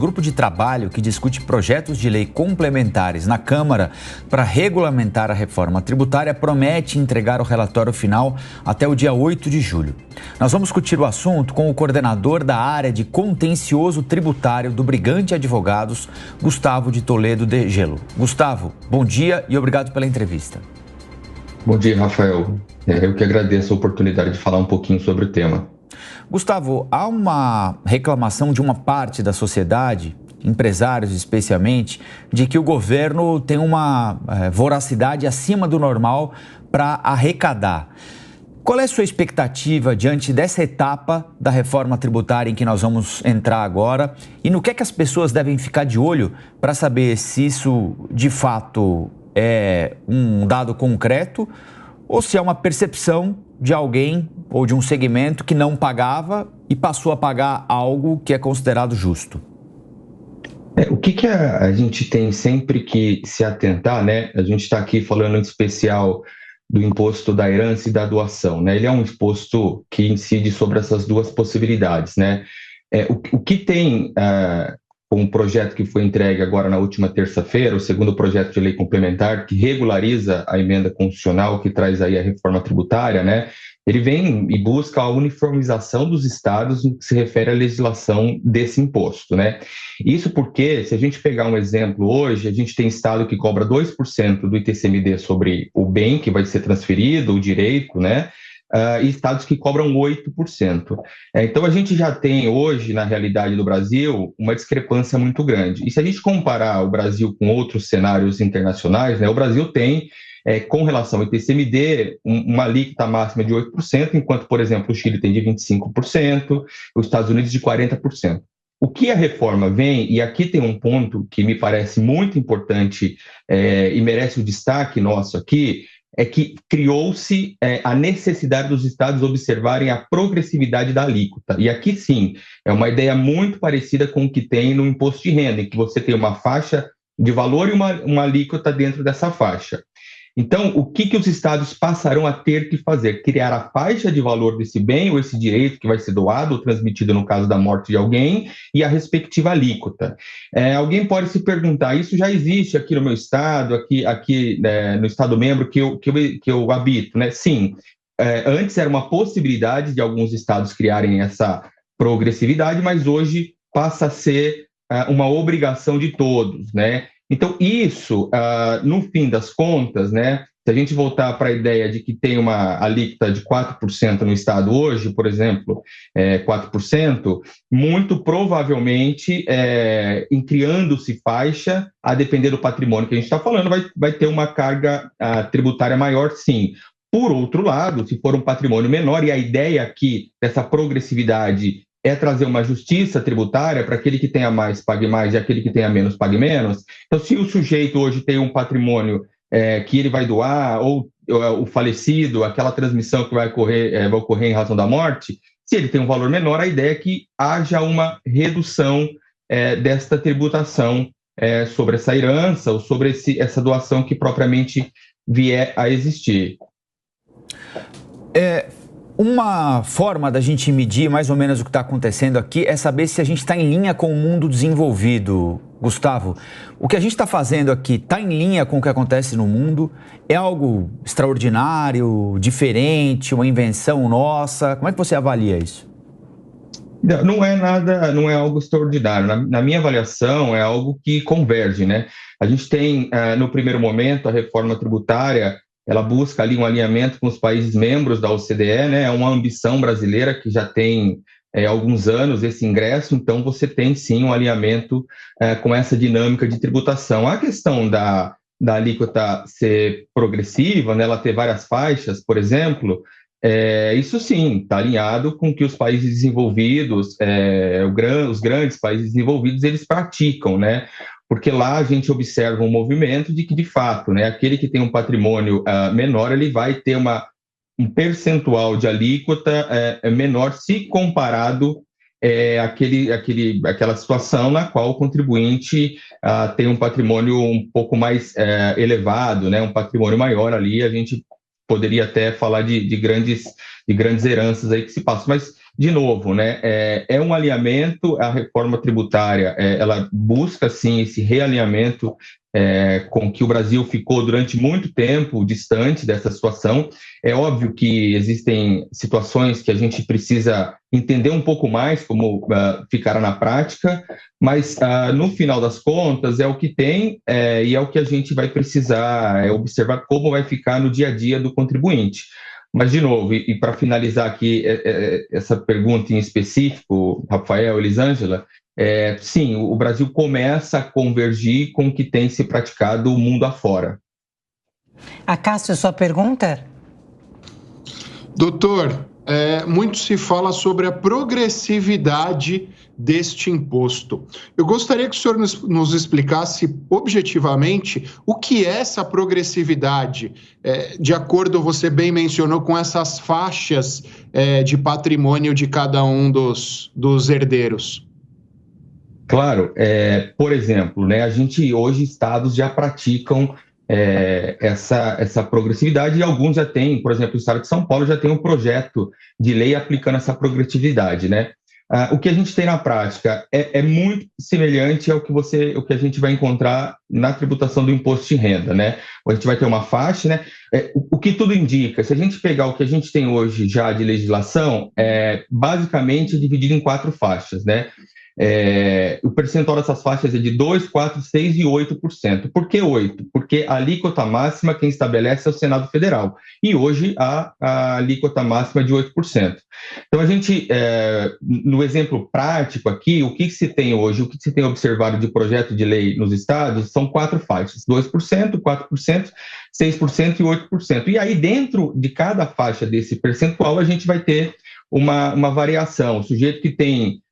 grupo de trabalho que discute projetos de lei complementares na Câmara para regulamentar a reforma tributária promete entregar o relatório final até o dia 8 de julho. Nós vamos discutir o assunto com o coordenador da área de contencioso tributário do Brigante Advogados, Gustavo de Toledo de Gelo. Gustavo, bom dia e obrigado pela entrevista. Bom dia, Rafael. Eu que agradeço a oportunidade de falar um pouquinho sobre o tema. Gustavo, há uma reclamação de uma parte da sociedade, empresários especialmente, de que o governo tem uma voracidade acima do normal para arrecadar. Qual é a sua expectativa diante dessa etapa da reforma tributária em que nós vamos entrar agora? E no que é que as pessoas devem ficar de olho para saber se isso de fato é um dado concreto ou se é uma percepção de alguém ou de um segmento que não pagava e passou a pagar algo que é considerado justo? O que a gente tem sempre que se atentar, né? A gente está aqui falando em especial do imposto da herança e da doação, né? Ele é um imposto que incide sobre essas duas possibilidades, né? O que tem com o projeto que foi entregue agora na última terça-feira, o segundo projeto de lei complementar que regulariza a emenda constitucional que traz aí a reforma tributária, né? Ele vem e busca a uniformização dos estados no que se refere à legislação desse imposto, né? Isso porque, se a gente pegar um exemplo hoje, a gente tem estado que cobra 2% do ITCMD sobre o bem que vai ser transferido, o direito, né? E estados que cobram 8%. Então, a gente já tem hoje, na realidade do Brasil, uma discrepância muito grande. E se a gente comparar o Brasil com outros cenários internacionais, né, o Brasil tem, com relação ao ITCMD, uma alíquota máxima de 8%, enquanto, por exemplo, o Chile tem de 25%, os Estados Unidos de 40%. O que a reforma vem, e aqui tem um ponto que me parece muito importante e merece o destaque nosso aqui, é que criou-se a necessidade dos estados observarem a progressividade da alíquota. E aqui sim, é uma ideia muito parecida com o que tem no imposto de renda, em que você tem uma faixa de valor e uma alíquota dentro dessa faixa. Então, o que os estados passarão a ter que fazer? Criar a faixa de valor desse bem ou esse direito que vai ser doado ou transmitido no caso da morte de alguém e a respectiva alíquota. Alguém pode se perguntar, isso já existe aqui no meu estado, aqui no estado membro que eu habito, né? Sim, antes era uma possibilidade de alguns estados criarem essa progressividade, mas hoje passa a ser uma obrigação de todos, né? Então, isso, no fim das contas, né, se a gente voltar para a ideia de que tem uma alíquota de 4% no Estado hoje, por exemplo, 4%, muito provavelmente, em criando-se faixa, a depender do patrimônio que a gente está falando, vai ter uma carga tributária maior, sim. Por outro lado, se for um patrimônio menor, e a ideia aqui dessa progressividade é trazer uma justiça tributária para aquele que tenha mais pague mais e aquele que tenha menos pague menos. Então, se o sujeito hoje tem um patrimônio que ele vai doar, ou o falecido, aquela transmissão que vai ocorrer em razão da morte, se ele tem um valor menor, a ideia é que haja uma redução desta tributação sobre essa herança ou sobre essa doação que propriamente vier a existir. Uma forma da gente medir mais ou menos o que está acontecendo aqui é saber se a gente está em linha com o mundo desenvolvido. Gustavo, o que a gente está fazendo aqui está em linha com o que acontece no mundo? É algo extraordinário, diferente, uma invenção nossa? Como é que você avalia isso? Não é nada, não é algo extraordinário. Na minha avaliação, é algo que converge, né? A gente tem, no primeiro momento, a reforma tributária. Ela busca ali um alinhamento com os países membros da OCDE, né? É uma ambição brasileira que já tem alguns anos esse ingresso, então você tem sim um alinhamento com essa dinâmica de tributação. A questão da alíquota ser progressiva, né? Ela ter várias faixas, por exemplo, isso sim está alinhado com que os países desenvolvidos, os grandes países desenvolvidos, eles praticam, né? Porque lá a gente observa um movimento de que, de fato, né, aquele que tem um patrimônio menor, ele vai ter um percentual de alíquota menor se comparado àquela situação na qual o contribuinte tem um patrimônio um pouco mais elevado, né, um patrimônio maior ali. A gente poderia até falar de grandes heranças aí que se passam. Mas de novo, né, é um alinhamento. A reforma tributária, ela busca, sim, esse realinhamento com que o Brasil ficou durante muito tempo distante dessa situação. É óbvio que existem situações que a gente precisa entender um pouco mais como ficará na prática, mas no final das contas é o que tem e é o que a gente vai precisar observar como vai ficar no dia a dia do contribuinte. Mas, de novo, e para finalizar aqui essa pergunta em específico, Rafael, Elisângela, sim, o Brasil começa a convergir com o que tem se praticado o mundo afora. Cássio, sua pergunta? Doutor, muito se fala sobre a progressividade deste imposto. Eu gostaria que o senhor nos explicasse objetivamente o que é essa progressividade, de acordo, você bem mencionou, com essas faixas de patrimônio de cada um dos herdeiros. Claro, por exemplo, né, a gente hoje, estados já praticam essa progressividade, e alguns já têm, por exemplo, o estado de São Paulo já tem um projeto de lei aplicando essa progressividade, né? O que a gente tem na prática é muito semelhante ao que a gente vai encontrar na tributação do imposto de renda, né? A gente vai ter uma faixa, né? O que tudo indica, se a gente pegar o que a gente tem hoje já de legislação, basicamente dividido em 4 faixas, né? O percentual dessas faixas é de 2%, 4%, 6% e 8%. Por que 8%? Porque a alíquota máxima quem estabelece é o Senado Federal. E hoje a alíquota máxima é de 8%. Então, a gente, no exemplo prático aqui, o que se tem hoje, o que se tem observado de projeto de lei nos estados são 4 faixas: 2%, 4%, 6% e 8%. E aí, dentro de cada faixa desse percentual, a gente vai ter uma variação. O sujeito que tem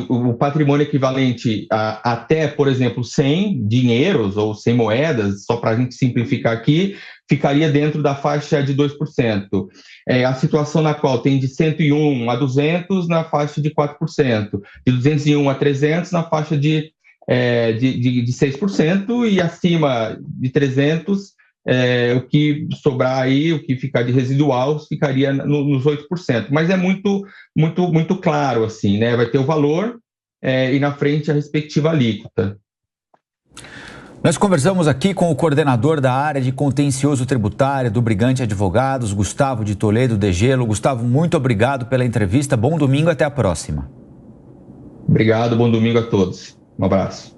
o patrimônio equivalente a até, por exemplo, 100 dinheiros ou 100 moedas, só para a gente simplificar aqui, ficaria dentro da faixa de 2%. A situação na qual tem de 101 a 200 na faixa de 4%, de 201 a 300 na faixa de 6%, e acima de 300, o que sobrar aí, o que ficar de residual, ficaria nos 8%. Mas é muito, muito, muito claro, assim, né? Vai ter o valor e na frente a respectiva alíquota. Nós conversamos aqui com o coordenador da área de contencioso tributário do Brigante Advogados, Gustavo de Toledo de Gelo. Gustavo, muito obrigado pela entrevista. Bom domingo, até a próxima. Obrigado, bom domingo a todos. Um abraço.